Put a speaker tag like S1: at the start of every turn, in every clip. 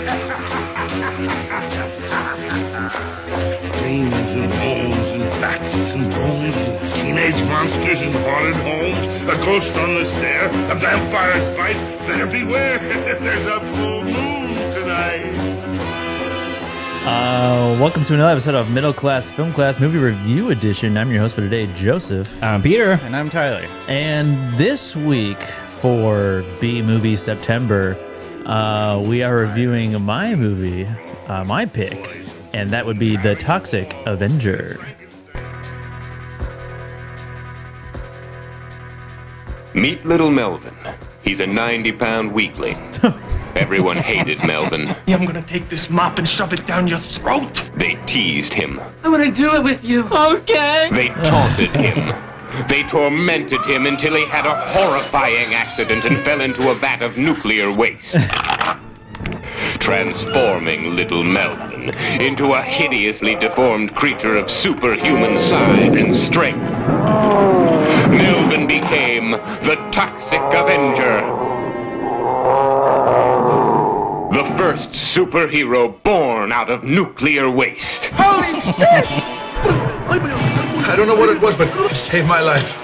S1: Dreams and holes and facts and bones and teenage monsters and haunted homes, a ghost on the stair, a vampire's fight, better beware, there's a full moon tonight.
S2: Welcome to another episode of Middle Class Film Class Movie Review Edition. I'm your host for today, Joseph.
S3: I'm Peter.
S4: And I'm Tyler.
S2: And this week for B-Movie September, we are reviewing my movie, my pick, and that would be The Toxic Avenger.
S5: Meet little Melvin. He's a 90-pound weakling. Everyone hated Melvin.
S1: I'm gonna take this mop and shove it down your throat.
S5: They teased him.
S6: I want to do it with you. Okay.
S5: They taunted him. They tormented him until he had a horrifying accident and fell into a vat of nuclear waste. Transforming little Melvin into a hideously deformed creature of superhuman size and strength. Melvin became the Toxic Avenger. The first superhero born out of nuclear waste.
S1: Holy shit! I don't know what it was, but it saved my life.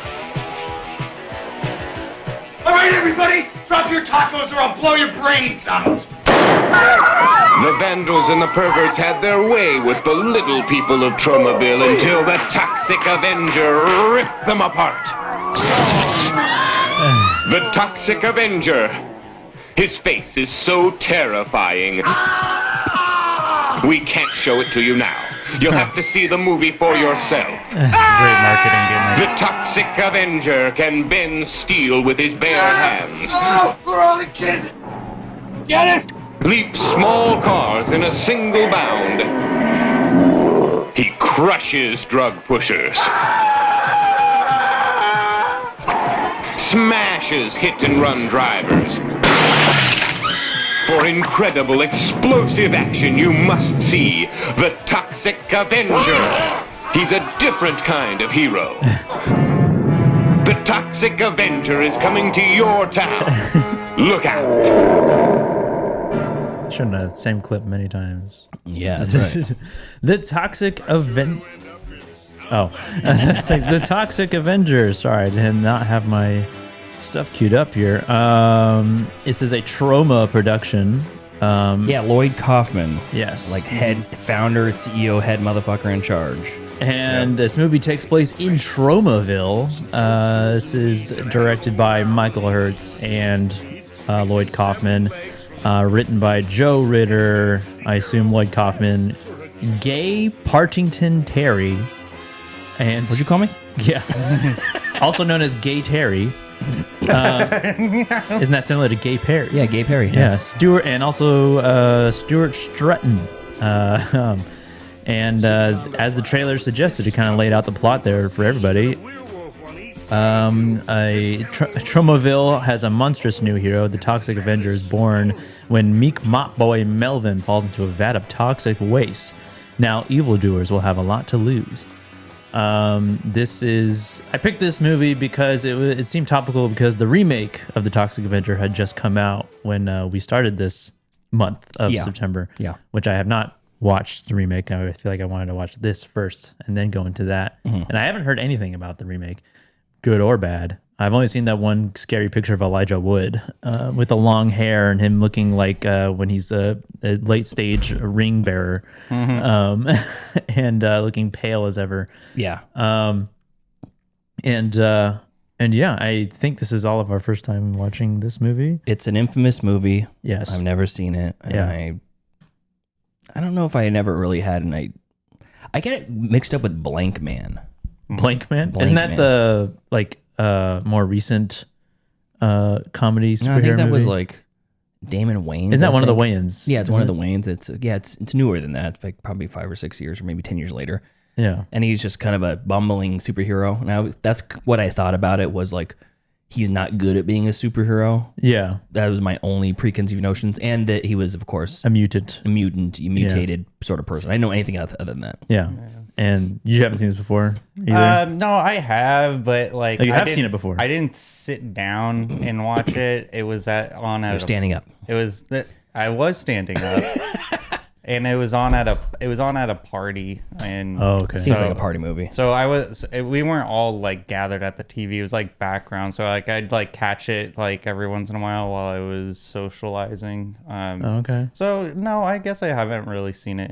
S1: All right, everybody, drop your tacos or I'll blow your brains out.
S5: The vandals and the perverts had their way with the little people of Tromaville until the Toxic Avenger ripped them apart. The Toxic Avenger. His face is so terrifying. We can't show it to you now. You'll have to see the movie for yourself.
S4: Great marketing, didn't
S5: The Toxic Avenger can bend steel with his bare hands.
S1: Oh, we're all a kid. Get it?
S5: Leap small cars in a single bound. He crushes drug pushers. Smashes hit-and-run drivers. For incredible explosive action, you must see the Toxic Avenger. He's a different kind of hero. The Toxic Avenger is coming to your town. Look out.
S2: Shouldn't have the same clip many times.
S3: Yeah, that's right.
S2: The Toxic Avenger. Oh, it's like The Toxic Avenger. Sorry, I did not have my stuff queued up here. This is a Troma production.
S3: Yeah, Lloyd Kaufman.
S2: Yes.
S3: Like head founder, CEO, head motherfucker in charge.
S2: And this movie takes place in Tromaville. This is directed by Michael Herz and Lloyd Kaufman. Written by Joe Ritter, I assume Lloyd Kaufman, Gay Partington Terry, and
S3: What'd you call me?
S2: Yeah, also known as Gay Terry. Isn't that similar to Gay Perry?
S3: Yeah, Gay Perry.
S2: Yeah, Stewart, and also Stewart Stratton. And as the trailer suggested, it kind of laid out the plot there for everybody. Tromaville has a monstrous new hero. The Toxic Avenger is born when meek mop boy Melvin falls into a vat of toxic waste. Now, evildoers will have a lot to lose. I picked this movie because it seemed topical because the remake of The Toxic Avenger had just come out when we started this month of September.
S3: Yeah.
S2: Which I have not watched the remake. I feel like I wanted to watch this first and then go into that. Mm-hmm. And I haven't heard anything about the remake, good or bad. I've only seen that one scary picture of Elijah Wood with the long hair and him looking like when he's a late stage ring bearer, and looking pale as ever.
S3: Yeah.
S2: And yeah, I think this is all of our first time watching this movie.
S3: It's an infamous movie.
S2: Yes.
S3: I've never seen it. And
S2: Yeah.
S3: I don't know if I never really had I get it mixed up with Blank Man.
S2: Blank Man?
S3: Blank
S2: Isn't that
S3: Man.
S2: the more recent comedy superhero
S3: No, I think that was
S2: movie?
S3: like Damon Wayans.
S2: Isn't that
S3: I
S2: one of the
S3: think.
S2: Wayans?
S3: Yeah, it's
S2: Isn't
S3: one of
S2: it?
S3: the Wayans. It's newer than that. It's like probably 5 or 6 years, or maybe 10 years later.
S2: Yeah.
S3: And he's just kind of a bumbling superhero. Now that's what I thought about it, was like he's not good at being a superhero.
S2: Yeah.
S3: That was my only preconceived notions, and that he was, of course,
S2: A mutant.
S3: a mutated sort of person. I didn't know anything other than that.
S2: Yeah. And you haven't seen this before either?
S4: No, I have, but like
S2: Oh, you
S4: I
S2: have
S4: didn't-
S2: seen it before.
S4: I didn't sit down and watch it. It was on
S3: You're
S4: at
S3: standing up.
S4: It was that I was standing up, and it was on at a party, and
S2: Okay.
S3: Seems like a party movie.
S4: So we weren't all like gathered at the TV. It was like background. So like I'd like catch it like every once in a while I was socializing.
S2: Okay.
S4: So no, I guess I haven't really seen it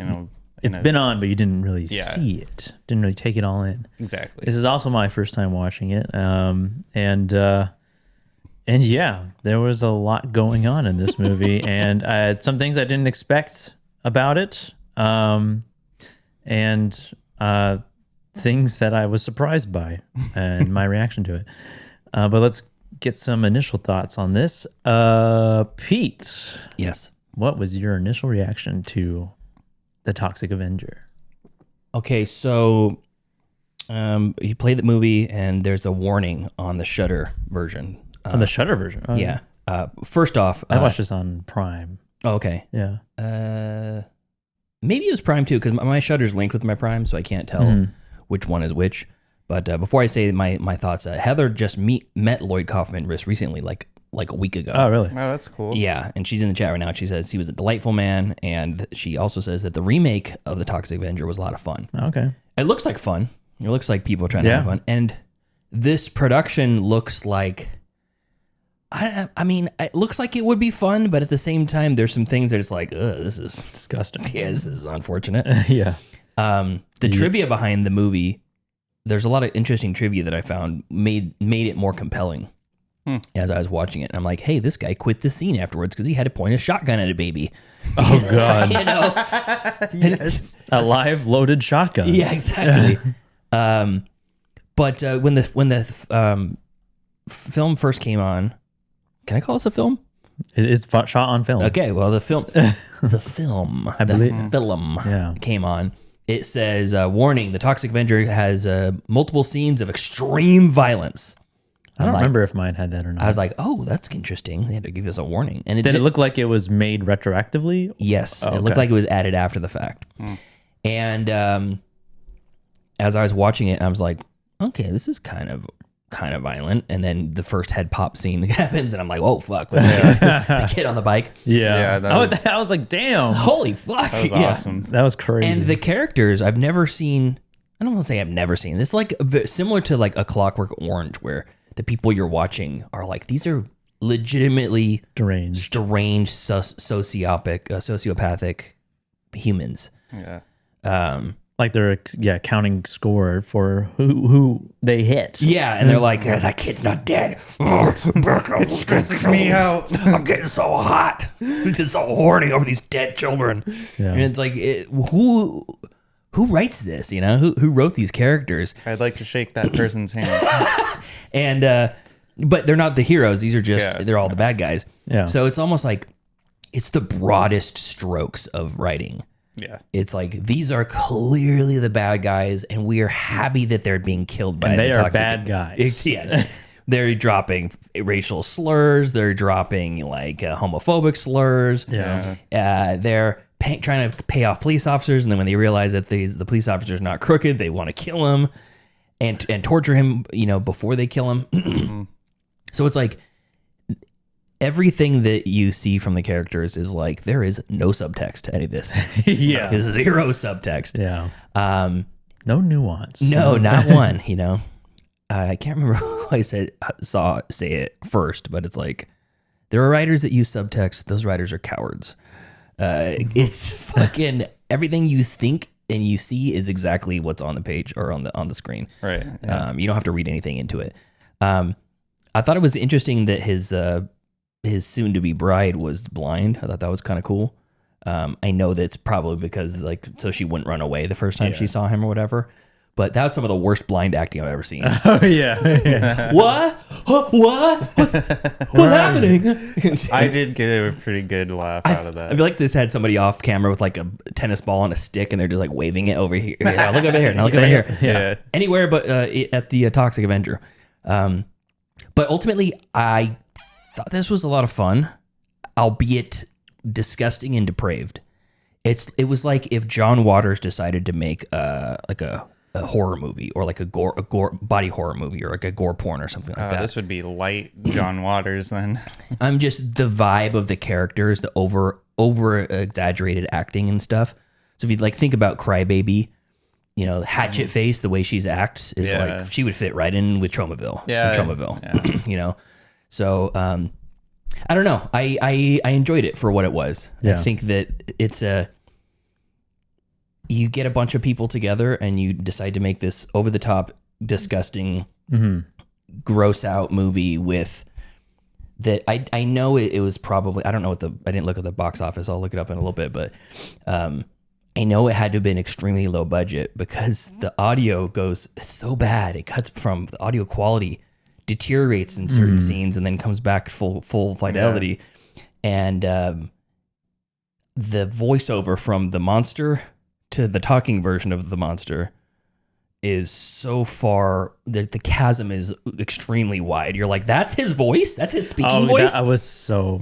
S2: It's been on, but you didn't really see it. Didn't really take it all in.
S4: Exactly.
S2: This is also my first time watching it. And yeah, there was a lot going on in this movie, and some things I didn't expect about it, and things that I was surprised by, and my reaction to it. But let's get some initial thoughts on this. Pete,
S3: Yes.
S2: what was your initial reaction to the Toxic Avenger?
S3: Okay, so you play the movie, and there's a warning on the Shudder version.
S2: On the Shudder version? Oh,
S3: Yeah. First off,
S2: I watched this on Prime.
S3: Oh, okay.
S2: Yeah.
S3: Maybe it was Prime too, because my Shudder's linked with my Prime, so I can't tell which one is which. But before I say my thoughts, Heather just met Lloyd Kaufman just recently, like a week ago.
S2: Oh, really?
S4: Oh, that's cool.
S3: Yeah, and she's in the chat right now. She says he was a delightful man, and she also says that the remake of the Toxic Avenger was a lot of fun.
S2: Okay.
S3: It looks like fun. It looks like people are trying to have fun, and this production looks like. I mean, it looks like it would be fun, but at the same time, there's some things that it's like, this is
S2: Disgusting.
S3: yeah, this is unfortunate.
S2: Yeah.
S3: The trivia behind the movie, there's a lot of interesting trivia that I found made it more compelling as I was watching it. And I'm like, hey, this guy quit the scene afterwards because he had to point a shotgun at a baby.
S2: Oh, God.
S3: You know?
S4: Yes.
S2: A live loaded shotgun.
S3: Yeah, exactly. But when the film first came on, can I call this a film?
S2: It is shot on film.
S3: Okay, well, the film
S2: I believe.
S3: film came on. It says, warning, the Toxic Avenger has multiple scenes of extreme violence.
S2: I don't
S3: I'm like-
S2: remember if mine had that or not.
S3: I was like, oh, that's interesting. They had to give us a warning. And
S2: Did it look like it was made retroactively?
S3: Yes,
S2: Oh,
S3: it looked
S2: okay.
S3: like it was added after the fact. And as I was watching it, I was like, okay, this is kind of violent. And then the first head pop scene happens, and I'm like, oh fuck, with the kid on the bike.
S2: Yeah.
S4: Yeah,
S2: I was like, damn.
S3: Holy fuck,
S4: that was
S3: yeah.
S4: awesome.
S2: That was crazy.
S3: And the characters I've never seen. I don't want to say I've never seen. It's like similar to like a Clockwork Orange, where the people you're watching are like, these are legitimately
S2: deranged.
S3: strange, sociopathic humans.
S4: Yeah.
S2: Like they're counting score for who they hit.
S3: Yeah, and they're like, that kid's not dead. It's
S4: stressing me out.
S3: I'm getting so hot. I'm getting so horny over these dead children.
S2: Yeah.
S3: And it's like, who writes this? You know, who wrote these characters?
S4: I'd like to shake that person's hand.
S3: And but they're not the heroes. These are just they're all the bad guys.
S2: Yeah.
S3: So it's almost like it's the broadest strokes of writing.
S4: Yeah.
S3: It's like, these are clearly the bad guys, and we are happy that they're being killed by
S2: And they
S3: the
S2: are
S3: Toxic
S2: bad guys.
S3: Yeah. They're dropping racial slurs. They're dropping like homophobic slurs.
S2: Yeah.
S3: They're trying to pay off police officers, and then when they realize that the police officer's not crooked, they want to kill him and torture him, you know, before they kill him. So it's like, everything that you see from the characters is like, there is no subtext to any of this.
S2: Yeah.
S3: There's zero subtext.
S2: Yeah.
S3: No
S2: nuance.
S3: No, not one, you know. I can't remember who I say it first, but it's like, there are writers that use subtext. Those writers are cowards. It's fucking everything you think and you see is exactly what's on the page or on the screen.
S4: Right.
S3: You don't have to read anything into it. I thought it was interesting that his soon-to-be bride was blind. I thought that was kind of cool. I know that's probably because, like, so she wouldn't run away the first time she saw him or whatever. But that was some of the worst blind acting I've ever seen.
S2: Oh, yeah.
S3: What? What's happening?
S4: I did get a pretty good laugh out of that.
S3: I feel like this had somebody off camera with like a tennis ball on a stick, and they're just like waving it over here. Now look over here. Now look over here.
S4: Yeah.
S3: Anywhere but at the Toxic Avenger. But ultimately, I thought this was a lot of fun, albeit disgusting and depraved. It was like if John Waters decided to make like a horror movie, or like a gore body horror movie, or like a gore porn or something like that.
S4: This would be light John Waters then.
S3: I'm just the vibe of the characters, the over exaggerated acting and stuff. So if you like think about Crybaby, you know, Hatchet Face, the way she's acts is like she would fit right in with Tromaville.
S4: Yeah.
S3: You know. So I don't know. I enjoyed it for what it was.
S2: Yeah.
S3: I think that it's you get a bunch of people together and you decide to make this over the top, disgusting, gross out movie with that. I know it was probably, I don't know I didn't look at the box office. I'll look it up in a little bit, but I know it had to have been extremely low budget because the audio goes so bad. It cuts from the audio quality, deteriorates in certain scenes, and then comes back full fidelity. And the voiceover from the monster to the talking version of the monster is so far, the chasm is extremely wide. You're like, that's his voice? That's his speaking voice?
S2: I was so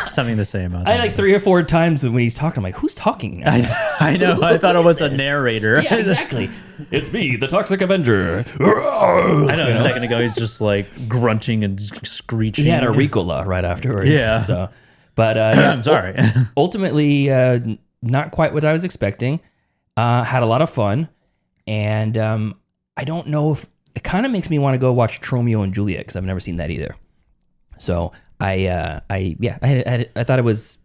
S2: something to say about
S3: I
S2: that.
S3: had like 3 or 4 times when he's talking, I'm like, who's talking now?
S2: I know. I thought it was a narrator.
S3: Yeah, exactly. It's me, the Toxic Avenger.
S2: I know. A second ago, he's just like grunting and screeching.
S3: He had a Ricola right afterwards.
S2: Yeah.
S3: So, but yeah,
S2: I'm sorry.
S3: ultimately, not quite what I was expecting. Had a lot of fun. And I don't know if it kind of makes me want to go watch Romeo and Juliet because I've never seen that either. So I thought it was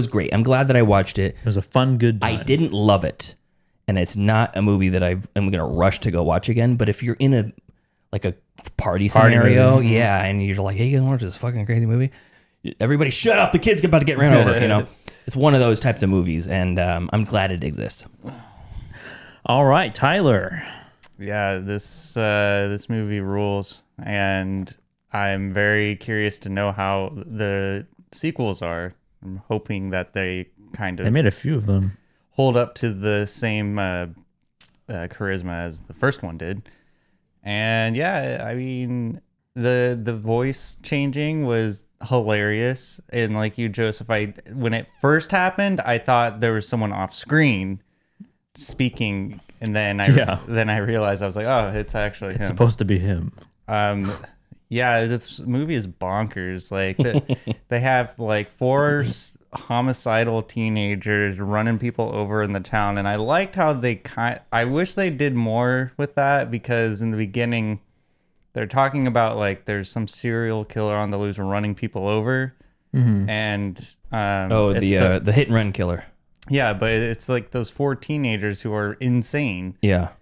S3: great. I'm glad that I watched it.
S2: It was a fun, good time.
S3: I didn't love it, and it's not a movie that I'm gonna rush to go watch again. But if you're in a party scenario,
S2: movie.
S3: And you're like, hey, you gonna watch this fucking crazy movie? Everybody, shut up! The kid's about to get ran over. You know, it's one of those types of movies, and I'm glad it exists.
S2: All right, Tyler.
S4: Yeah, this movie rules, and I'm very curious to know how the sequels are. I'm hoping that they
S2: They made a few of them.
S4: hold up to the same charisma as the first one did. And yeah, I mean, the voice changing was hilarious. And like you, Joseph, when it first happened, I thought there was someone off screen speaking, and then I realized, I was like, oh, it's actually him.
S2: Supposed to be him.
S4: Yeah, this movie is bonkers. Like they have like 4 homicidal teenagers running people over in the town, and I liked how I wish they did more with that, because in the beginning they're talking about like there's some serial killer on the loose running people over, and
S3: the hit and run killer.
S4: Yeah, but it's like those 4 teenagers who are insane.
S3: Yeah.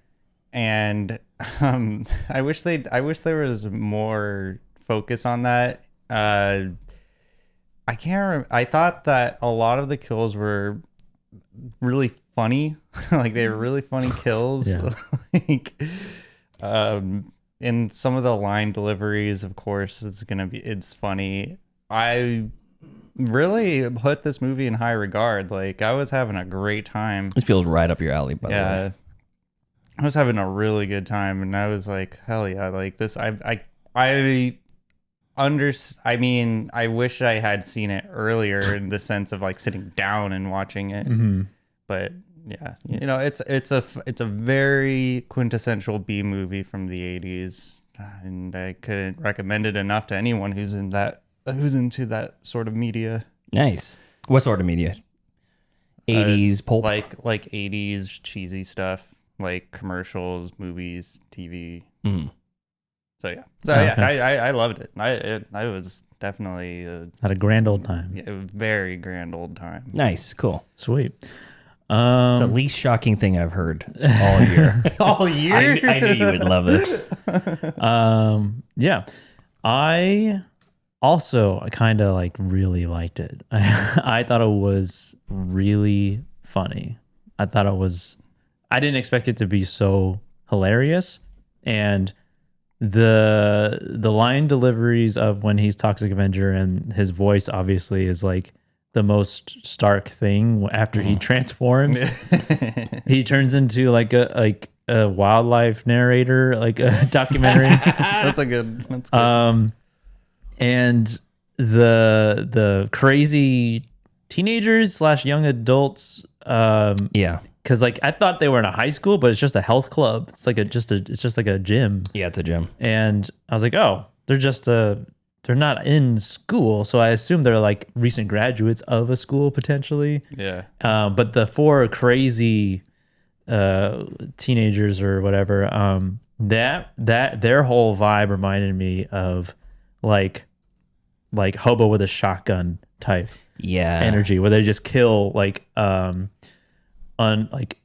S4: And I wish there was more focus on that. I thought that a lot of the kills were really funny. Like they were really funny kills.
S2: Yeah.
S4: Like in some of the line deliveries, of course, it's funny. I really put this movie in high regard. Like I was having a great time.
S3: This feels right up your alley, by the way.
S4: I was having a really good time, and I was like, hell yeah, like this. I mean, I wish I had seen it earlier in the sense of like sitting down and watching it. But yeah, you know, it's a very quintessential B movie from the 80s, and I couldn't recommend it enough to anyone who's into that sort of media.
S3: Nice. What sort of media? 80s pulp?
S4: Like 80s cheesy stuff, like commercials, movies, TV. So yeah. I loved it. I was definitely
S2: Had a grand old time.
S4: a very grand old time.
S3: Nice. Cool.
S2: Sweet.
S3: It's the least shocking thing I've heard all year.
S4: All year?
S3: I knew you would love this.
S2: Yeah. I also kind of like really liked it. I thought it was really funny. I didn't expect it to be so hilarious, and the line deliveries of when he's Toxic Avenger and his voice obviously is like the most stark thing after he transforms. He turns into like a wildlife narrator, like a documentary.
S4: That's good.
S2: And the crazy teenagers / young adults.
S3: Yeah.
S2: Because like I thought they were in a high school, but it's just a health club. It's like it's just like a gym.
S3: Yeah, it's a gym.
S2: And I was like, oh, they're just they're not in school, so I assume they're like recent graduates of a school potentially.
S4: Yeah.
S2: But the 4 crazy teenagers or whatever, that their whole vibe reminded me of like Hobo with a Shotgun type energy, where they just kill like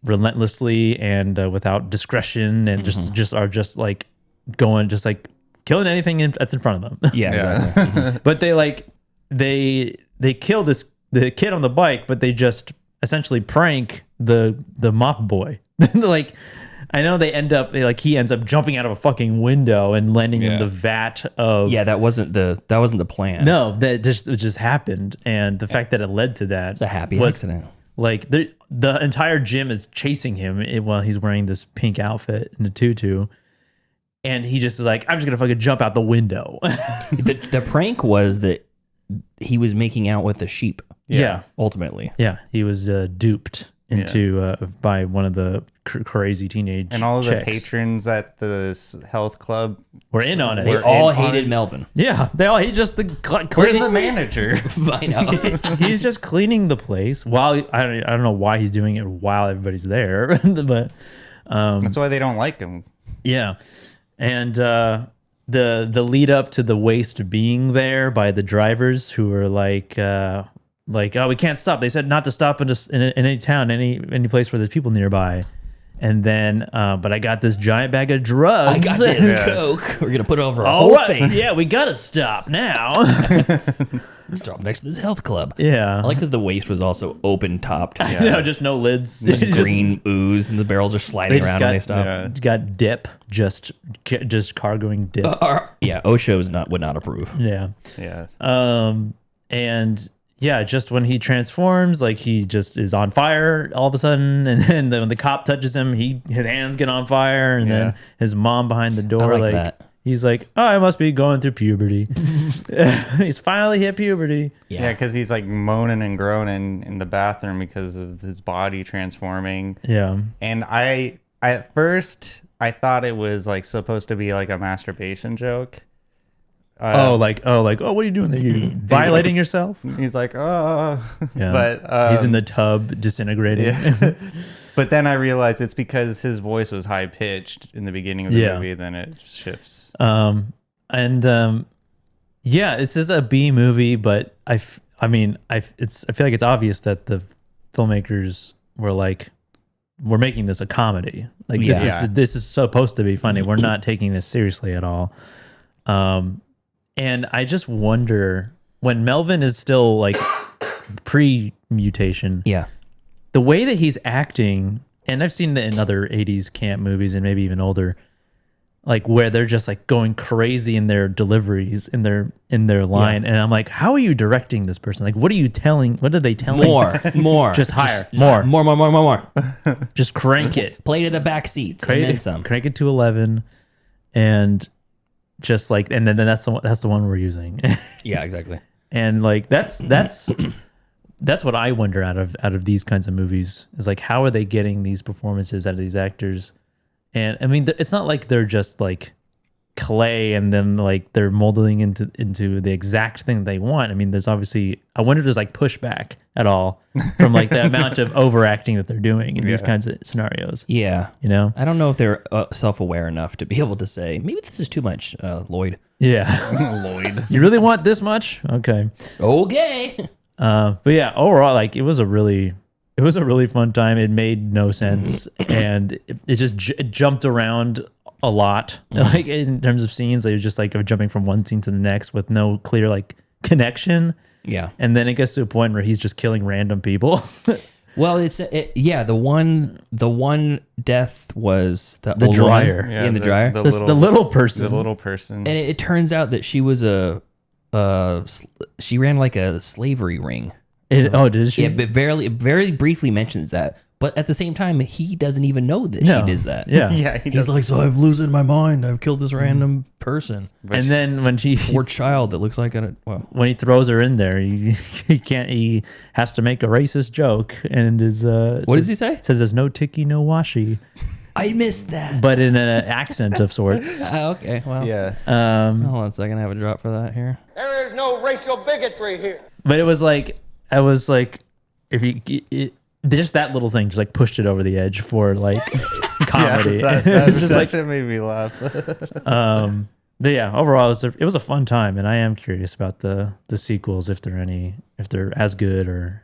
S2: relentlessly and without discretion, and just are just like going, just like killing anything that's in front of them.
S3: Yeah, exactly.
S2: But they kill the kid on the bike, but they just essentially prank the mop boy. Like, I know they end up he ends up jumping out of a fucking window and landing in the vat of.
S3: Yeah, that wasn't the plan.
S2: No, it just happened, and the fact that it led to that
S3: It's a happy accident.
S2: Like the entire gym is chasing him while he's wearing this pink outfit and a tutu. And he just is like, I'm just gonna fucking jump out the window.
S3: The prank was that he was making out with a sheep.
S2: Yeah.
S3: Ultimately.
S2: Yeah, he was duped into by one of the crazy teenage
S4: And all of the
S2: chicks.
S4: patrons at the health club
S2: We're in on it.
S3: They all hated Melvin.
S2: Yeah, he's just
S4: Where's
S2: cleaning.
S4: the manager?
S3: I know.
S2: He's just cleaning the place while I don't know why he's doing it while everybody's there, but
S4: That's why they don't like him.
S2: yeah. And the lead up to the waste being there by the drivers who were like, oh, we can't stop. They said not to stop in any town, any place where there's people nearby. And then, but I got this giant bag of drugs.
S3: I got this Coke. We're gonna put it over our
S2: All
S3: whole
S2: right,
S3: face.
S2: yeah, we gotta stop now.
S3: Stop next to this health club.
S2: Yeah,
S3: I like that the waste was also open topped.
S2: no, just no lids.
S3: Green ooze, and the barrels are sliding around when they stop.
S2: Got dip, just cargoing dip.
S3: Yeah, OSHA would not approve.
S2: Yeah.
S4: Yeah.
S2: And yeah, just when he transforms, like he just is on fire all of a sudden, and then when the cop touches him, his hands get on fire, and then his mom behind the door,
S3: I like that.
S2: He's like, oh, I must be going through puberty. He's finally hit puberty.
S4: Yeah, because he's like moaning and groaning in the bathroom because of his body transforming.
S2: Yeah.
S4: And at first I thought it was like supposed to be like a masturbation joke.
S2: Oh, what are you doing there? You violating yourself?
S4: He's like, oh,
S2: Yeah.
S4: but
S2: he's in the tub disintegrating.
S4: yeah. But then I realized it's because his voice was high pitched in the beginning of the movie. Then it shifts.
S2: This is a B movie, but I feel like it's obvious that the filmmakers were like, we're making this a comedy. Like this is supposed to be funny. We're not taking this seriously at all. And I just wonder, when Melvin is still like pre-mutation, the way that he's acting, and I've seen that in other 80s camp movies and maybe even older, like where they're just like going crazy in their deliveries, in their line, and I'm like, how are you directing this person? Like, what are they telling?
S3: More.
S2: Just higher, more. Just crank it.
S3: Play to the back seats and then some.
S2: Crank it to 11, and just like, and then that's the one we're using.
S3: Yeah, exactly.
S2: And like that's what I wonder out of these kinds of movies, is like, how are they getting these performances out of these actors? And I mean, it's not like they're just like clay and then like they're molding into the exact thing they want. I mean, there's obviously, I wonder if there's like pushback at all from like the amount of overacting that they're doing in these kinds of scenarios.
S3: Yeah.
S2: You know?
S3: I don't know if they're self-aware enough to be able to say, maybe this is too much, Lloyd.
S2: Yeah.
S4: Lloyd.
S2: You really want this much? Okay.
S3: Okay.
S2: But yeah, overall, like it was a really fun time. It made no sense, and it just jumped around a lot. Like in terms of scenes, it was just like jumping from one scene to the next with no clear like connection.
S3: Yeah,
S2: and then it gets to a point where he's just killing random people.
S3: Well, the one death was the
S2: The
S3: old
S2: dryer.
S3: woman
S4: Yeah,
S3: in the dryer,
S2: the little person.
S4: The little person.
S3: and it turns out that she was she ran like a slavery ring.
S2: Did she?
S3: Yeah, but very briefly mentions that. But at the same time, he doesn't even know that
S2: No.
S3: she does that.
S2: Yeah.
S4: Yeah,
S3: He's like, so I'm losing my mind. I've killed this random person.
S2: And then when
S3: Poor child that looks like
S2: when he throws her in there, he has to make a racist joke, and is
S3: what does he say?
S2: Says there's no ticky, no washi.
S3: I missed that.
S2: but in an accent of sorts.
S3: Okay, well.
S4: Yeah.
S3: Hold on a second. I have a drop for that here.
S7: There is no racial bigotry here.
S2: But it was like, I was like, if you just that little thing just like pushed it over the edge for like comedy.
S4: That shit made me laugh.
S2: But yeah, overall, it was a fun time, and I am curious about the sequels, if they're as good or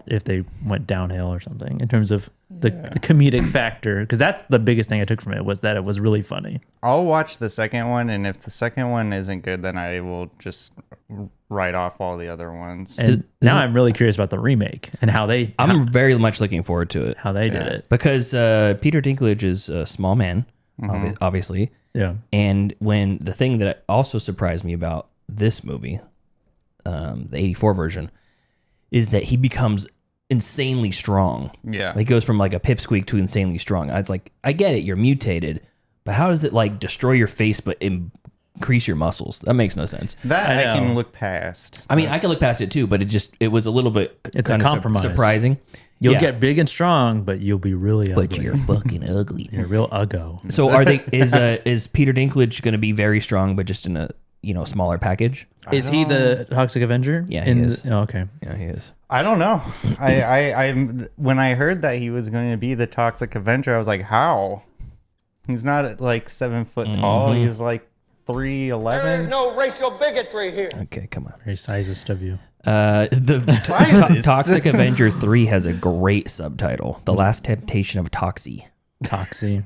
S2: if they went downhill or something in terms of the comedic factor, because that's the biggest thing I took from it, was that it was really funny.
S4: I'll watch the second one, and if the second one isn't good, then I will just write off all the other ones.
S2: And now I'm really curious about the remake and how they.
S3: I'm very much looking forward to it.
S2: How they did it,
S3: because Peter Dinklage is a small man, obviously.
S2: Yeah.
S3: And when the thing that also surprised me about this movie, the 84 version, is that he becomes insanely strong.
S4: Yeah.
S3: Like, he goes from like a pipsqueak to insanely strong. I was like, I get it, you're mutated, but how does it like destroy your face but increase your muscles? That makes no sense.
S4: That I can look past.
S3: I mean, I can look past it too, but it was a little bit
S2: It's a
S3: kind of
S2: compromise.
S3: surprising.
S2: You'll get big and strong, but you'll be really ugly.
S3: But you're fucking ugly.
S2: You're real uggo.
S3: So is Peter Dinklage going to be very strong, but just in a smaller package?
S2: Is he the Toxic Avenger?
S3: Yeah, he is.
S2: Okay.
S3: Yeah, he is.
S4: I don't know. I when I heard that he was going to be the Toxic Avenger, I was like, how? He's not like 7 foot tall. He's like 3'11".
S7: There is no racial bigotry here.
S3: Okay, come on.
S2: Very sizest of you.
S3: The Toxic Avenger 3 has a great subtitle: "The Last Temptation of Toxie."
S2: Toxie.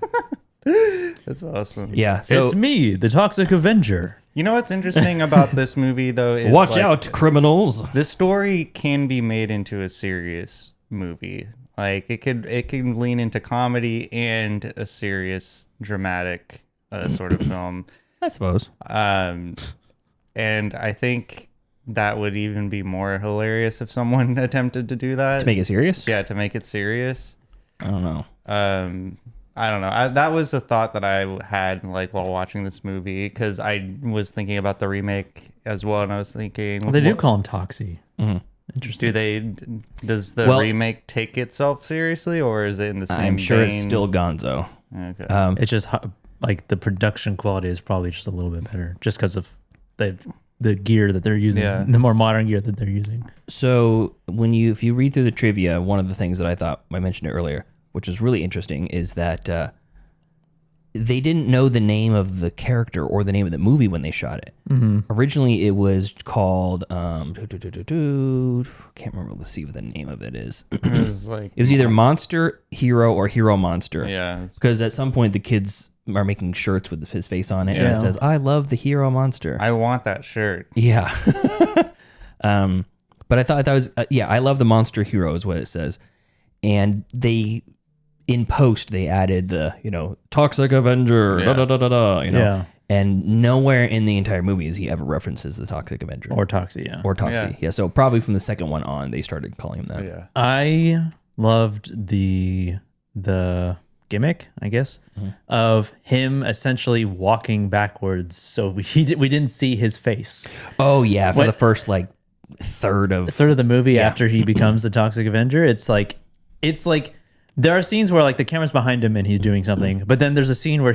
S4: That's awesome.
S3: Yeah, so
S2: It's me, the Toxic Avenger.
S4: You know what's interesting about this movie though is
S3: watch
S4: like,
S3: out, criminals.
S4: this story can be made into a serious movie. Like it can lean into comedy and a serious dramatic sort of film.
S3: I suppose.
S4: And I think that would even be more hilarious if someone attempted to do that.
S3: To make it serious?
S4: Yeah, to make it serious.
S3: I don't know.
S4: I don't know. That was a thought that I had like while watching this movie, because I was thinking about the remake as well, and I was thinking,
S2: Well, they do call him Toxie.
S4: Interesting. Does the
S3: Well-
S4: remake take itself seriously, or is it in the same?
S3: I'm sure it's
S4: vein?
S3: still Gonzo.
S4: Okay.
S2: It's just like the production quality is probably just a little bit better, just because of the gear that they're using, the more modern gear that they're using.
S3: So if you read through the trivia, one of the things that I thought I mentioned it earlier, which was really interesting, is that they didn't know the name of the character or the name of the movie when they shot it. Originally, it was called can't remember. Let's see what the name of it is.
S4: It
S3: was either Monster Hero or Hero Monster.
S4: Yeah.
S3: Because at some point the kids are making shirts with his face on it, and
S2: Yeah.
S3: it says, "I love the Hero Monster."
S4: I want that shirt.
S3: Yeah. But I thought that was, I love the Monster Hero is what it says. And in post, they added the, Toxic Avenger,
S2: Yeah.
S3: And nowhere in the entire movie is he ever references the Toxic Avenger.
S2: Or Toxie, yeah.
S3: Or Toxie. Yeah. So probably from the second one on, they started calling him that.
S4: Yeah.
S2: I loved the gimmick, I guess, of him essentially walking backwards, so we didn't see his face.
S3: Oh, yeah. For
S2: What-
S3: the first, third of
S2: The movie after he becomes the Toxic Avenger, it's like there are scenes where the camera's behind him and he's doing something, but then there's a scene where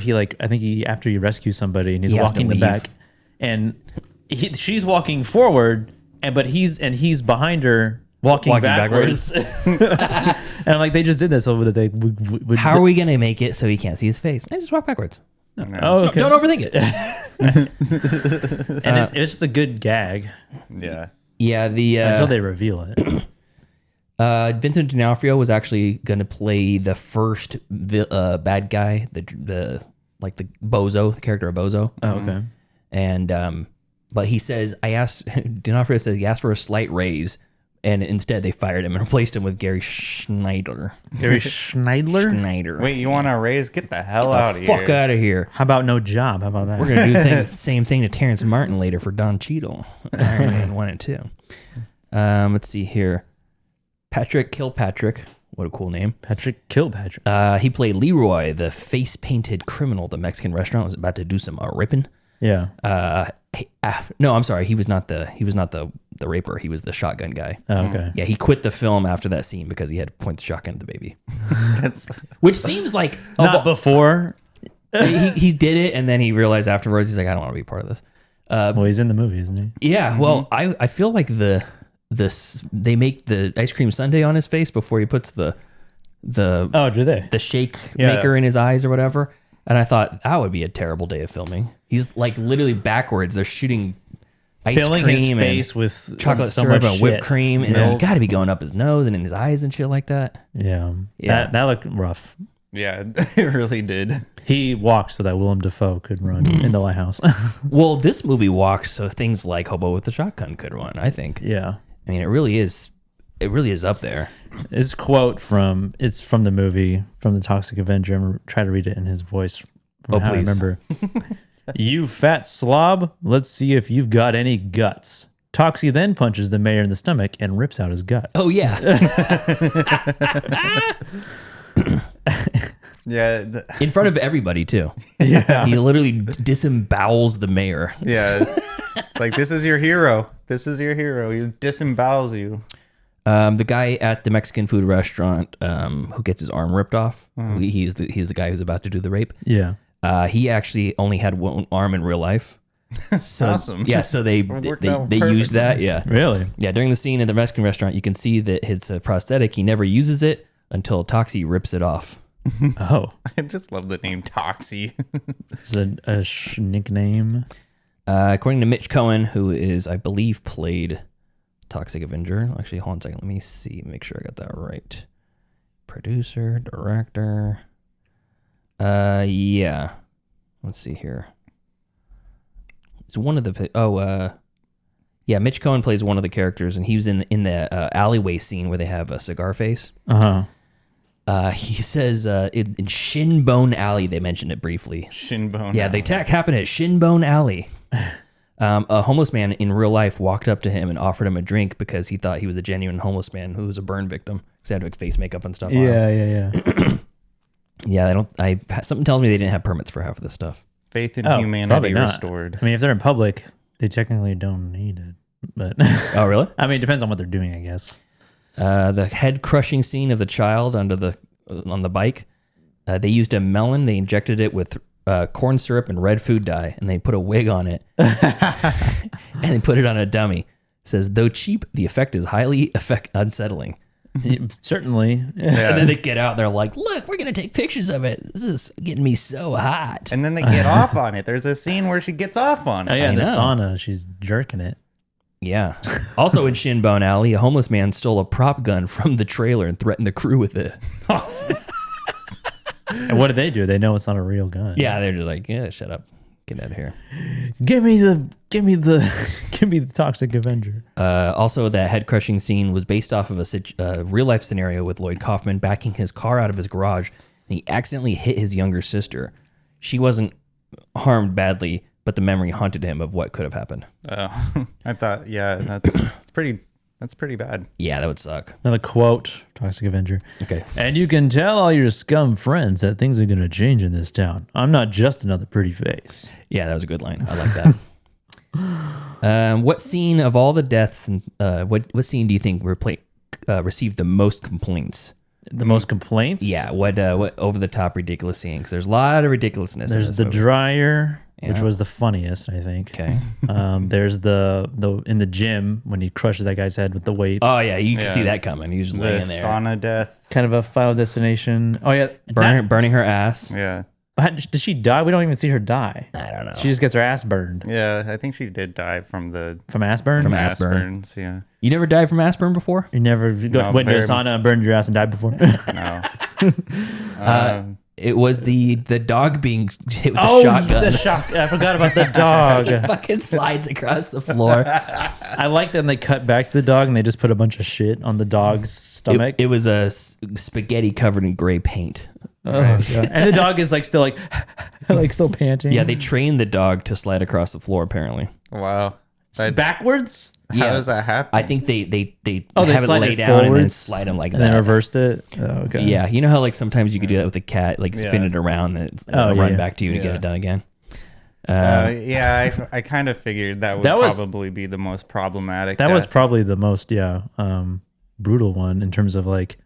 S2: after he rescues somebody and he's
S3: He has to
S2: walking the
S3: leave.
S2: back, and she's walking forward, but he's behind her walking backwards. And I'm like, they just did this over they would.
S3: How are we going to make it so he can't see his face? Man, just walk backwards.
S2: Oh, okay.
S3: Don't overthink it.
S2: And it's just a good gag
S4: Yeah.
S3: Yeah,
S2: until they reveal it.
S3: Vincent D'Onofrio was actually going to play the first bad guy, the Bozo, the character of Bozo.
S2: Oh, okay.
S3: And but he says, D'Onofrio says he asked for a slight raise, and instead they fired him and replaced him with Gary Schneider.
S2: Gary Schneider.
S4: Wait, you want to raise? Get the hell out of here.
S3: Fuck out of here.
S2: How about no job? How about that?
S3: We're going to do the same thing to Terrence Martin later for Don Cheadle. Iron Man 1 and 2. Let's see here. Patrick Kilpatrick. What a cool name.
S2: Patrick Kilpatrick.
S3: He played Leroy, the face-painted criminal. The Mexican restaurant was about to do some ripping.
S2: Yeah.
S3: No, I'm sorry. He was not the the raper. He was the shotgun guy.
S2: Oh, okay.
S3: Yeah, he quit the film after that scene because he had to point the shotgun at the baby.
S4: That's
S3: Which seems like
S2: Not before.
S3: he did it, and then he realized afterwards he's like, I don't want to be part of this.
S2: Well, he's in the movie, isn't he?
S3: Yeah, well, I feel like they make the ice cream sundae on his face before he puts the
S2: Oh, do they?
S3: the shake maker in his eyes or whatever. And I thought that would be a terrible day of filming. He's like literally backwards. They're shooting ice
S2: Filling
S3: cream
S2: his
S3: and
S2: face with
S3: chocolate
S2: so
S3: syrup
S2: much
S3: and whipped
S2: shit.
S3: cream, and then you got to be going up his nose and in his eyes and shit like that.
S2: Yeah.
S3: Yeah.
S2: That looked rough.
S4: yeah, it really did.
S2: He walked so that Willem Dafoe could run in the lighthouse.
S3: Well, this movie walks so things like Hobo with the Shotgun could run, I think.
S2: Yeah.
S3: I mean, it really is up there.
S2: His quote from the movie, from the Toxic Avenger. I'm going to try to read it in his voice. From how I
S3: Please.
S2: remember. You fat slob, let's see if you've got any guts. Toxie then punches the mayor in the stomach and rips out his guts.
S3: Oh, yeah.
S4: Yeah,
S3: In front of everybody, too.
S2: Yeah.
S3: He literally disembowels the mayor.
S4: yeah. It's like, this is your hero. This is your hero. He disembowels you.
S3: The guy at the Mexican food restaurant who gets his arm ripped off, he's the guy who's about to do the rape.
S2: Yeah.
S3: He actually only had one arm in real life. So,
S4: Awesome.
S3: Yeah, so they
S4: Worked out
S3: used
S4: perfect.
S3: that. Yeah.
S2: Really?
S3: Yeah, during the scene in the Mexican restaurant, you can see that it's a prosthetic. He never uses it until Toxie rips it off.
S2: Oh.
S4: I just love the name Toxie.
S2: Is it a nickname?
S3: According to Mitch Cohen, who is, I believe, played Toxic Avenger. Actually, hold on a second. Let me see. Make sure I got that right. Producer, director. Yeah. Let's see here. It's one of the... yeah, Mitch Cohen plays one of the characters, and he was in the alleyway scene where they have a cigar face.
S2: Uh-huh.
S3: He says in Shinbone Alley, they mentioned it briefly.
S4: Shinbone.
S3: Yeah, the attack happened at Shinbone Alley. A homeless man in real life walked up to him and offered him a drink because he thought he was a genuine homeless man who was a burn victim. Because he had like face makeup and stuff on him.
S2: Yeah.
S3: Yeah, something tells me they didn't have permits for half of this stuff.
S4: Faith in
S2: Oh,
S4: humanity
S2: probably not.
S4: restored.
S2: I mean, if they're in public, they technically don't need it. But
S3: Oh, really?
S2: I mean, it depends on what they're doing, I guess.
S3: The head crushing scene of the child on the bike. They used a melon. They injected it with corn syrup and red food dye, and they put a wig on it, and they put it on a dummy. It says, though cheap, the effect is highly unsettling.
S2: Certainly.
S3: And then they get out. They're like, look, we're gonna take pictures of it. This is getting me so hot.
S4: And then they get off on it. There's a scene where she gets off on it.
S2: Oh, yeah, in the
S3: know.
S2: sauna, she's jerking it.
S3: Yeah. Also in Shinbone Alley, a homeless man stole a prop gun from the trailer and threatened the crew with it.
S2: And what do? They know it's not a real gun.
S3: Yeah, they're just like, yeah, shut up, get out of here.
S2: Give me the Toxic Avenger.
S3: Also, that head crushing scene was based off of a real life scenario with Lloyd Kaufman backing his car out of his garage, and he accidentally hit his younger sister. She wasn't harmed badly, but the memory haunted him of what could have happened.
S4: I thought, yeah, that's pretty bad.
S3: Yeah, that would suck.
S2: Another quote, Toxic Avenger.
S3: Okay.
S2: And you can tell all your scum friends that things are going to change in this town. I'm not just another pretty face.
S3: Yeah, that was a good line. I like that. What scene of all the deaths and what scene do you think received the most complaints?
S2: The most complaints?
S3: Yeah, what over the top ridiculous scene? Because there's a lot of ridiculousness. in
S2: There's
S3: this
S2: the
S3: movie.
S2: dryer, which
S3: Yeah.
S2: was the funniest, I think.
S3: Okay.
S2: There's the in the gym when he crushes that guy's head with the weights.
S3: Oh yeah, you can
S4: Yeah.
S3: see that coming. He was just
S4: The
S3: laying there,
S4: sauna death.
S2: Kind of a Final Destination. Oh yeah,
S3: burning her ass.
S4: Yeah.
S2: Did she die? We don't even see her die.
S3: I don't know.
S2: She just gets her ass burned.
S4: Yeah, I think she did die from
S2: From ass burns?
S3: From ass burn.
S4: burns. Yeah.
S3: You never died from ass burn before?
S2: You never went to a
S4: very-
S2: sauna and burned your ass and died before?
S4: No.
S3: It was the dog being hit with the
S2: Oh,
S3: shotgun.
S2: the shock! I forgot about the dog.
S3: He fucking slides across the floor.
S2: I like that they cut back to the dog and they just put a bunch of shit on the dog's stomach.
S3: It was a spaghetti covered in gray paint.
S2: Oh, God. And the dog is like still still panting.
S3: Yeah, they trained the dog to slide across the floor. Apparently,
S4: Wow.
S2: Backwards,
S3: yeah.
S4: How does that happen?
S3: I think they
S2: Oh, they
S3: have it
S2: slide
S3: lay
S2: it
S3: down and then
S2: forwards
S3: slide him like
S2: and
S3: that.
S2: then reversed it. Oh, okay.
S3: Yeah, you know how like sometimes you could do that with a cat, like spin
S4: Yeah.
S3: it around and
S2: Oh,
S3: it'll run
S2: yeah.
S3: back to you to get
S4: Yeah.
S3: it done again.
S4: Yeah, I kind of figured that would
S2: That was-
S4: probably be the most problematic.
S2: That was
S4: death.
S2: probably the most brutal one in terms of like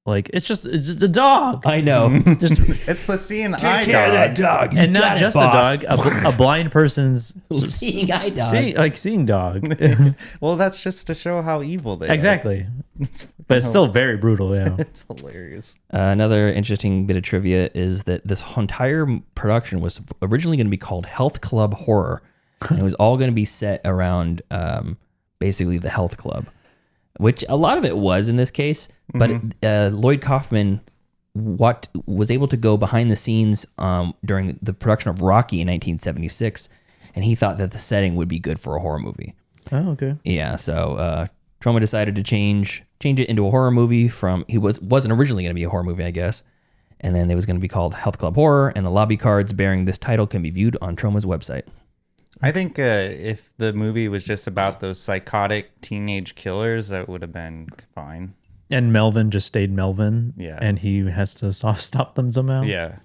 S2: it's just a dog.
S3: I know.
S4: It's the seeing eye dog.
S3: dog.
S2: And not just a dog, a blind person's
S3: Seeing eye dog.
S2: seeing dog.
S4: Well, that's just to show how evil they are.
S2: Exactly. But it's still very brutal, yeah.
S4: It's hilarious.
S3: Another interesting bit of trivia is that this entire production was originally going to be called Health Club Horror. And it was all going to be set around basically the health club, which a lot of it was in this case. But Lloyd Kaufman was able to go behind the scenes during the production of Rocky in 1976, and he thought that the setting would be good for a horror movie.
S2: Oh, okay.
S3: Yeah, so Troma decided to change it into a horror movie from wasn't originally going to be a horror movie, I guess, and then it was going to be called Health Club Horror, and the lobby cards bearing this title can be viewed on Troma's website.
S4: I think if the movie was just about those psychotic teenage killers, that would have been fine.
S2: And Melvin just stayed Melvin.
S4: Yeah.
S2: And he has to stop them somehow.
S4: Yeah.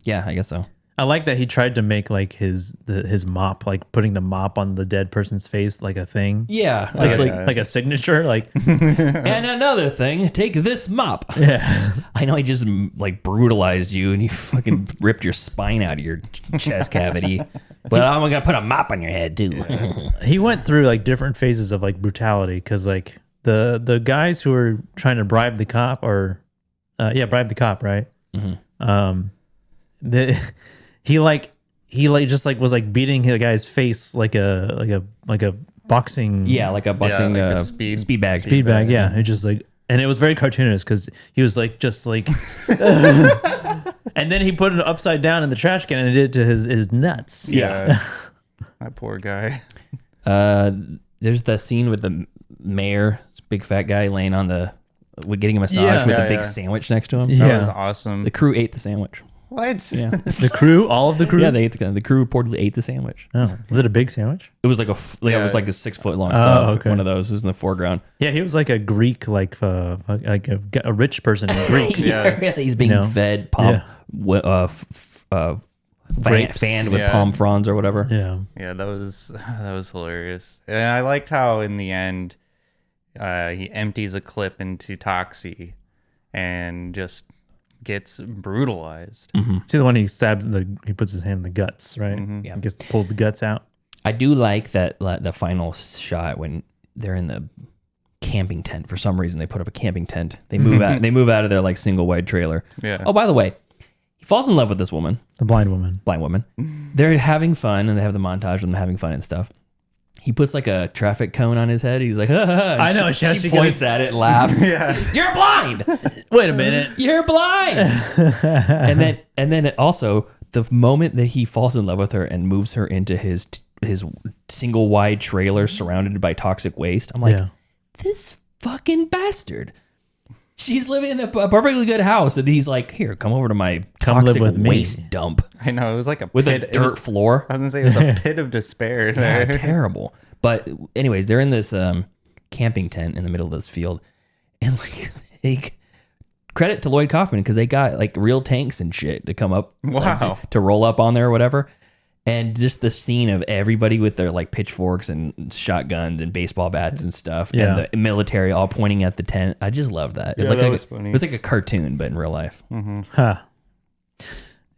S3: Yeah, I guess so.
S2: I like that he tried to make like his mop, like putting the mop on the dead person's face like a thing.
S3: Yeah,
S2: Like a signature. Like
S3: and another thing, take this mop.
S2: yeah.
S3: I know he just like brutalized you and he fucking ripped your spine out of your chest cavity, but I'm gonna put a mop on your head too.
S2: He went through like different phases of like brutality because like the guys who were trying to bribe the cop or bribe the cop, right? He just like was like beating the guy's face like a boxing
S3: Yeah, like a boxing
S4: like a
S3: speed bag.
S2: speed bag. Yeah, it just like, and it was very cartoonish because he was like just like, and then he put it upside down in the trash can and it did to his nuts.
S4: Yeah. That poor guy.
S3: There's the scene with the mayor, big fat guy laying on getting a massage with a big sandwich next to him.
S4: That was awesome.
S3: The crew ate the sandwich.
S4: What?
S3: Yeah,
S2: All of the crew.
S3: yeah, they ate the crew reportedly ate the sandwich.
S2: Oh, was it a big sandwich?
S3: It was like it was like a 6 foot long
S2: Oh,
S3: sub.
S2: okay.
S3: One of those. It was in the foreground.
S2: Yeah, he was like a Greek, like a rich person in Greek.
S3: Yeah, he's being fed palm,
S2: Grapes.
S3: fanned with
S4: Yeah.
S3: palm fronds or whatever.
S2: Yeah.
S4: Yeah, that was hilarious. And I liked how in the end he empties a clip into Toxie and just gets brutalized.
S2: See the one he stabs he puts his hand in the guts, right?
S3: Yeah.
S2: He pulls the guts out.
S3: I do like that the final shot when they're in the camping tent. For some reason, they put up a camping tent. They move out. They move out of their like single wide trailer.
S4: Yeah.
S3: Oh, by the way, he falls in love with this woman,
S2: The blind woman.
S3: blind woman. They're having fun, and they have the montage of them having fun and stuff. He puts like a traffic cone on his head. He's like,
S2: I know,
S3: She
S2: she
S3: points
S2: goes-
S3: at it and laughs. You're blind.
S2: Wait a minute.
S3: You're blind. and then it also, the moment that he falls in love with her and moves her into his single wide trailer surrounded by toxic waste, I'm like,
S2: Yeah.
S3: this fucking bastard. She's living in a perfectly good house, and he's like, here, come over to my
S2: Come live
S3: toxic
S2: with me."
S3: waste dump
S4: I know, it was like a
S3: with
S4: pit.
S3: a dirt floor.
S4: I was going to say it was a pit of despair
S3: Yeah,
S4: there.
S3: terrible. But anyways, they're in this camping tent in the middle of this field, and like, credit to Lloyd Kaufman because they got like real tanks and shit to come up,
S4: Wow.
S3: to roll up on there or whatever. And just the scene of everybody with their like pitchforks and shotguns and baseball bats and stuff,
S2: Yeah.
S3: and the military all pointing at the tent. I just love that.
S4: Yeah,
S3: looked
S4: that
S3: like
S4: was funny.
S3: It was like a cartoon, but in real life.
S2: Huh.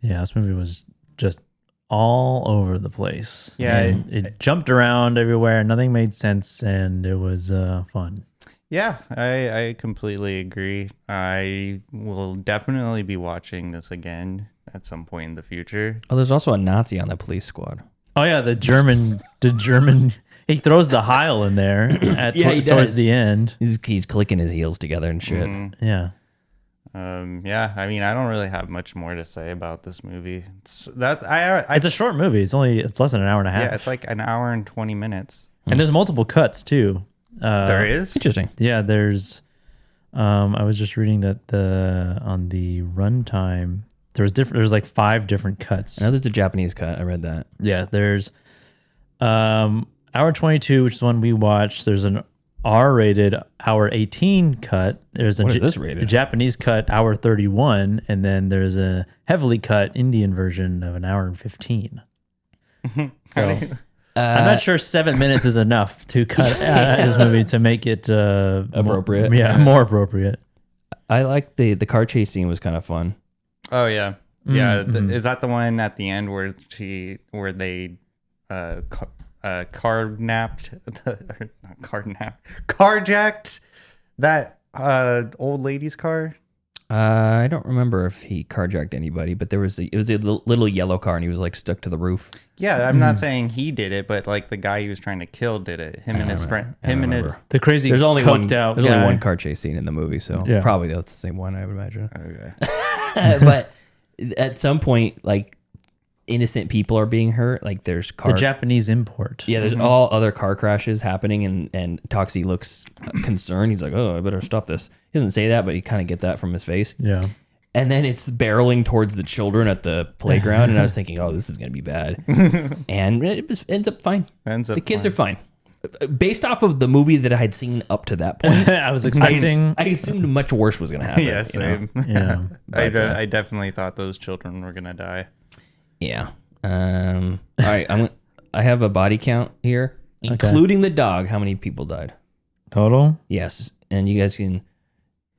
S2: Yeah, this movie was just all over the place.
S4: Yeah,
S2: And it jumped around everywhere. Nothing made sense, and it was fun.
S4: Yeah, I completely agree. I will definitely be watching this again at some point in the future.
S3: Oh, there's also a Nazi on the police squad.
S2: Oh yeah, the German. He throws the Heil in there at
S3: Yeah, he
S2: towards
S3: does.
S2: the end.
S3: He's clicking his heels together and shit.
S2: Yeah.
S4: Yeah, I mean, I don't really have much more to say about this movie. It's
S2: It's a short movie. It's less than an hour and a half.
S4: yeah, it's like an hour and 20 minutes.
S2: and there's multiple cuts too.
S4: There is?
S3: Interesting.
S2: Yeah, there's. I was just reading that on the runtime there's like 5 different cuts.
S3: I know there's a Japanese cut. I read that.
S2: Yeah, there's hour 22, which is the one we watched. There's an R-rated hour 18 cut. There's
S3: What is this rated?
S2: a Japanese cut hour 31, and then there's a heavily cut Indian version of an hour and 15. I'm not sure 7 minutes is enough to cut out of this movie to make it
S3: Appropriate.
S2: more appropriate.
S3: I like the car chase scene was kind of fun.
S4: Oh yeah, yeah. Is that the one at the end where they carjacked that old lady's car?
S3: I don't remember if he carjacked anybody, but it was a little yellow car and he was like stuck to the roof.
S4: Yeah, I'm not saying he did it, but like the guy he was trying to kill did it. Him and his friend. Him and his.
S2: The crazy
S3: There's only
S2: coked out
S3: There's
S2: guy.
S3: only one car chase scene in the movie, so
S2: Yeah.
S3: probably that's the same one, I would imagine.
S4: Okay.
S3: But at some point, like innocent people are being hurt. Like there's car.
S2: The Japanese import.
S3: Yeah, there's all other car crashes happening, and Toxie looks concerned. He's like, "Oh, I better stop this." He doesn't say that, but you kind of get that from his face.
S2: Yeah.
S3: And then it's barreling towards the children at the playground, and I was thinking, "Oh, this is going to be bad." And it ends up fine. The kids are fine. Based off of the movie that I had seen up to that point,
S2: I was expecting.
S3: I assumed much worse was going to happen.
S4: Yeah,
S3: you know?
S4: same.
S2: Yeah.
S4: I definitely thought those children were gonna die.
S3: Yeah. All right. I have a body count here, including the dog. How many people died?
S2: Total?
S3: Yes. And you guys can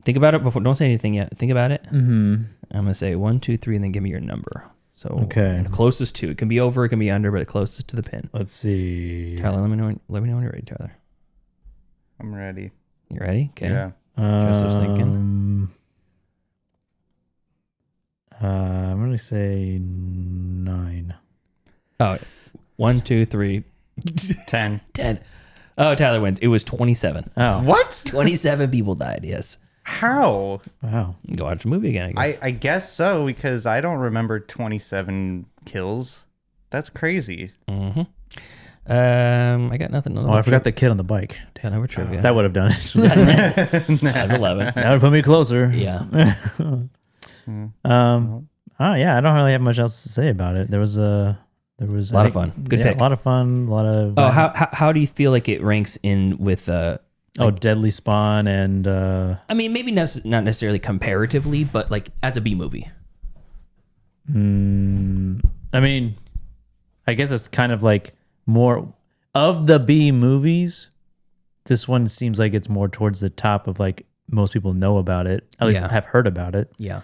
S3: think about it before. Don't say anything yet. Think about it.
S2: Mm-hmm.
S3: I'm gonna say 1, 2, 3, and then give me your number. So
S2: Okay.
S3: closest to it can be over, it can be under, but closest to the pin.
S2: Let's see.
S3: Tyler, let me know when you're ready. Tyler,
S4: I'm ready.
S3: you ready? Okay.
S4: Yeah.
S3: Joseph's thinking.
S2: I'm gonna say 9.
S3: Oh, 1, 2, 3,
S4: 10.
S3: 10. Oh, Tyler wins. It was 27.
S2: Oh.
S4: What?
S3: 27 people died. Yes.
S4: How?
S2: Wow.
S3: Go watch the movie again. I guess.
S4: I guess so, because I don't remember 27 kills. That's crazy.
S3: Mm-hmm. I got nothing.
S2: Oh, I forgot the kid on the bike.
S3: Ten over trivia.
S2: That would have done it.
S3: That's 11.
S2: That would put me closer.
S3: Yeah.
S2: Oh yeah, I don't really have much else to say about it. There was a
S3: lot of fun. Good pick.
S2: A lot of fun. A lot of.
S3: Oh, how do you feel like it ranks in with?
S2: Deadly Spawn and.
S3: I mean, maybe not necessarily comparatively, but like as a B movie.
S2: I mean, I guess it's kind of like more of the B movies. This one seems like it's more towards the top of like most people know about it. At least have heard about it.
S3: Yeah.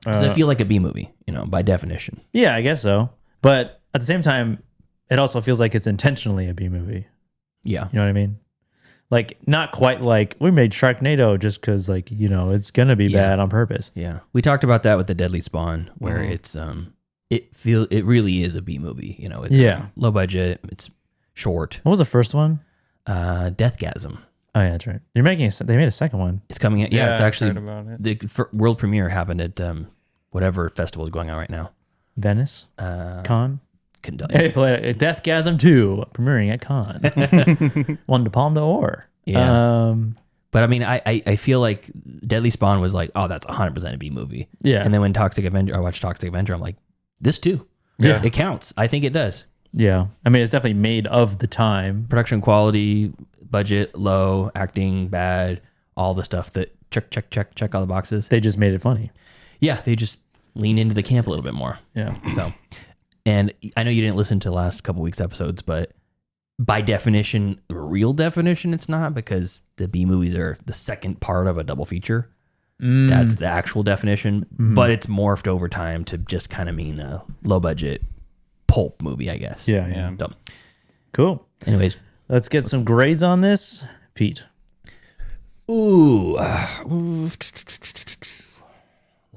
S3: Does it feel like a B movie, by definition?
S2: Yeah, I guess so. But at the same time, it also feels like it's intentionally a B movie.
S3: Yeah.
S2: You know what I mean? Like, not quite like we made Sharknado just because, like, it's going to be bad on purpose.
S3: Yeah. We talked about that with the Deadly Spawn, where it's, it really is a B movie. It's low budget, it's short.
S2: What was the first one?
S3: Deathgasm.
S2: Oh, yeah, that's right. They made a second one.
S3: It's coming out. Yeah, it's actually,
S4: I've heard about it.
S3: the world premiere happened at whatever festival is going on right now.
S2: Venice? Cannes?
S3: Kentucky.
S2: Deathgasm 2 premiering at Cannes. Won the Palme d'Or.
S3: Yeah. But I mean, I feel like Deadly Spawn was like, oh, that's 100% a B movie.
S2: Yeah.
S3: And then when I watched Toxic Avenger, I'm like, this too.
S2: Yeah.
S3: It counts. I think it does.
S2: Yeah. I mean, it's definitely made of the time.
S3: Production quality, budget low, acting bad, all the stuff that check all the boxes.
S2: They just made it funny.
S3: Yeah, they just lean into the camp a little bit more.
S2: Yeah.
S3: So, and I know you didn't listen to the last couple weeks' episodes, but by definition, real definition, it's not, because the B movies are the second part of a double feature. That's the actual definition, but it's morphed over time to just kind of mean a low budget pulp movie, I guess.
S2: Yeah.
S3: So,
S2: Cool.
S3: anyways,
S2: Let's get some grades on this. Pete.
S3: ooh,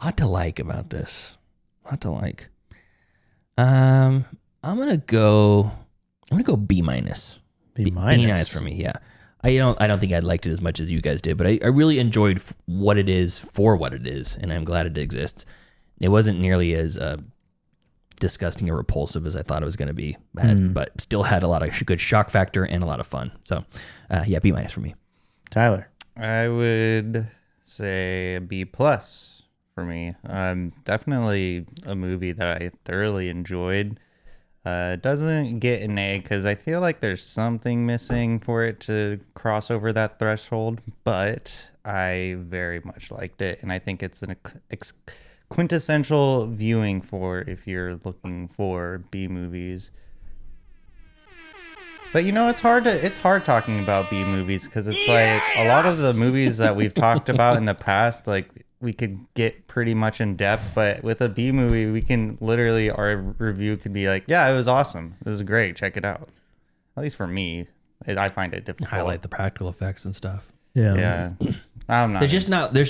S3: lot to like about this. Lot to like. I'm gonna go B minus.
S2: B
S3: B minus for me. Yeah, I don't think I liked it as much as you guys did, but I really enjoyed what it is for what it is, and I'm glad it exists. It wasn't nearly as disgusting or repulsive as I thought it was going to be, but still had a lot of good shock factor and a lot of fun. So, yeah, B minus for me.
S2: Tyler.
S4: I would say a B plus for me. Definitely a movie that I thoroughly enjoyed. Doesn't get an A because I feel like there's something missing for it to cross over that threshold, but I very much liked it, and I think it's an quintessential viewing for if you're looking for B movies. But it's hard talking about B movies because it's like a lot of the movies that we've talked about in the past, like we could get pretty much in depth, but with a B movie, we can literally, our review could be like, yeah, it was awesome. It was great. Check it out. At least for me, I find it difficult.
S3: Highlight the practical effects and stuff.
S4: Yeah. I'm not.
S3: There's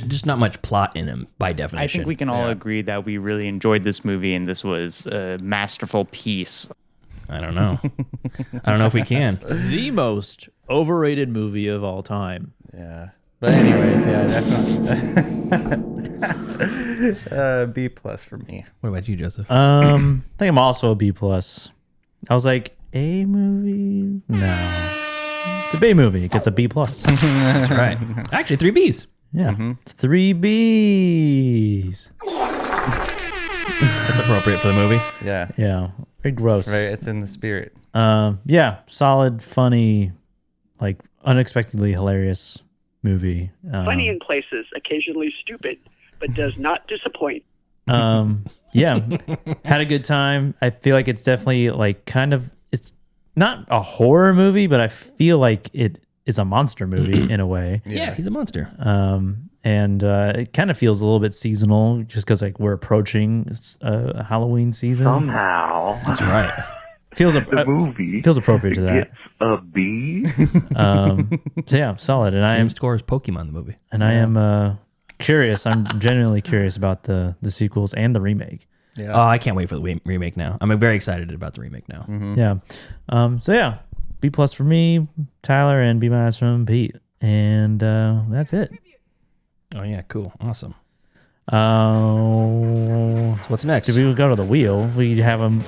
S3: just not much plot in them by definition.
S8: I think we can all agree that we really enjoyed this movie and this was a masterful piece.
S3: I don't know. I don't know if we can.
S2: The most overrated movie of all time.
S4: Yeah. But anyways, yeah, definitely. B plus for me.
S3: What about you, Joseph?
S2: I think I'm also a B plus. I was like, A movie? No. It's a B movie. It gets a B plus.
S3: That's right. Actually, 3 Bs.
S2: Yeah. 3 Bs.
S3: That's appropriate for the movie.
S4: Yeah.
S2: Yeah. Very gross.
S4: Right. It's in the spirit.
S2: Yeah. Solid, funny, like unexpectedly hilarious movie.
S9: Funny in places, occasionally stupid, but does not disappoint.
S2: Yeah. Had a good time. I feel like it's definitely like kind of, it's not a horror movie, but I feel like it is a monster movie in a way.
S3: Yeah, he's a monster.
S2: And it kind of feels a little bit seasonal just because like we're approaching Halloween season.
S10: Somehow,
S3: that's right.
S2: Feels
S10: the movie
S2: feels appropriate to that.
S10: Gets a B.
S2: So yeah, solid. And
S3: Same score as Pokemon the movie.
S2: And I am curious. I'm genuinely curious about the sequels and the remake.
S3: Yeah. Oh, I can't wait for the remake now. I'm very excited about the remake now.
S2: Mm-hmm. Yeah. So yeah, B plus for me, Tyler, and B minus from Pete, and that's it.
S3: Oh yeah, cool, awesome.
S2: So
S3: what's next?
S2: Did we go to the wheel? We have them.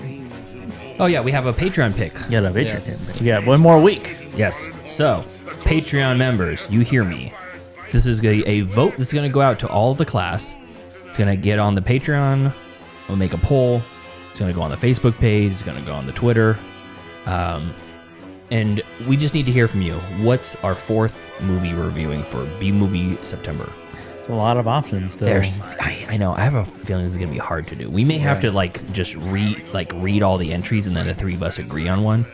S3: Oh yeah, we have a Patreon pick.
S2: Yeah, a Patreon pick. We got one more week.
S3: Yes. So, Patreon members, you hear me. This is a vote that's going to go out to all of the class. It's going to get on the Patreon. We'll make a poll. It's going to go on the Facebook page. It's going to go on the Twitter. And we just need to hear from you. What's our 4th movie we're reviewing for B Movie September?
S2: It's a lot of options still.
S3: I know. I have a feeling this is going to be hard to do. We may have to just read all the entries and then the 3 of us agree on one.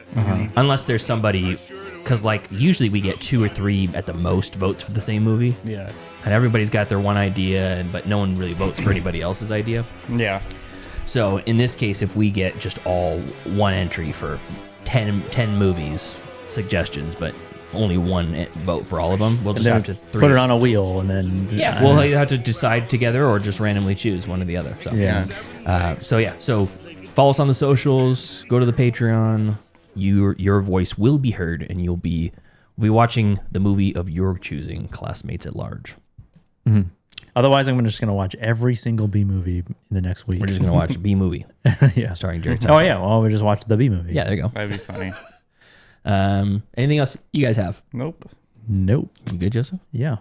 S3: Unless there's somebody, because usually we get 2 or 3 at the most votes for the same movie.
S4: Yeah.
S3: And everybody's got their one idea, but no one really votes for anybody else's idea.
S4: Yeah.
S3: So in this case, if we get just all one entry for 10 movies suggestions, but only one vote for all of them, we'll just have to
S2: put it on a wheel and then
S3: we'll have to decide together or just randomly choose one or the other. So so follow us on the socials, go to the Patreon. Your voice will be heard, and we'll be watching the movie of your choosing, Classmates at Large.
S2: Mm-hmm. Otherwise, I'm just going to watch every single B movie in the next week.
S3: We're just going to watch B movie.
S2: Yeah,
S3: starring Jerry.
S2: Oh yeah, well, we just watch the B movie.
S3: Yeah, there you go.
S4: That'd be funny.
S3: Anything else you guys have?
S4: Nope.
S3: You good, Joseph?
S2: Yeah.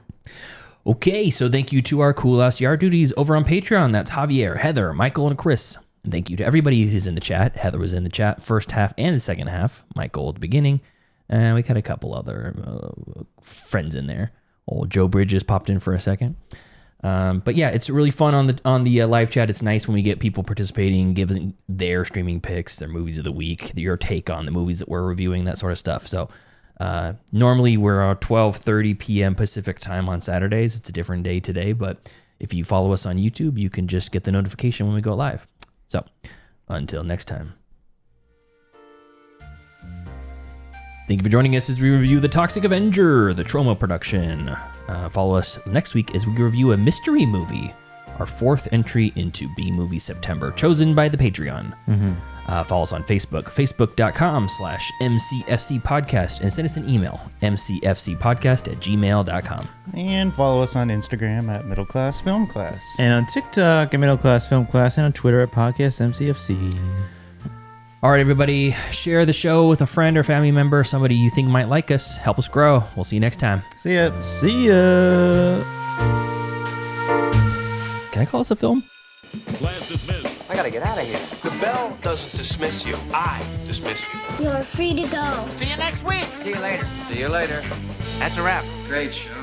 S3: Okay, so thank you to our cool ass yard duties over on Patreon. That's Javier, Heather, Michael, and Chris. And thank you to everybody who's in the chat. Heather was in the chat first half and the second half. Michael at the beginning. And we got a couple other friends in there. Old Joe Bridges popped in for a second. But yeah, it's really fun on the live chat. It's nice when we get people participating, giving their streaming picks, their movies of the week, your take on the movies that we're reviewing, that sort of stuff. So normally we're at 12:30 p.m. Pacific time on Saturdays. It's a different day today, but if you follow us on YouTube, you can just get the notification when we go live. So until next time. Thank you for joining us as we review The Toxic Avenger, the Troma production. Follow us next week as we review a mystery movie, our 4th entry into B Movie September, chosen by the Patreon. Follow us on Facebook, facebook.com/MCFC podcast, and send us an email, mcfcpodcast@gmail.com.
S4: And follow us on Instagram at Middle Class Film Class.
S2: And on TikTok at Middle Class Film Class, and on Twitter at Podcast MCFC.
S3: All right, everybody, share the show with a friend or family member, somebody you think might like us. Help us grow. We'll see you next time.
S4: See ya.
S3: Can I call this a film?
S11: Class dismissed.
S12: I gotta get out of here.
S11: The bell doesn't dismiss you. I dismiss you.
S13: You're free to go.
S12: See you next week. See you later.
S11: See you later.
S12: That's a wrap.
S14: Great show.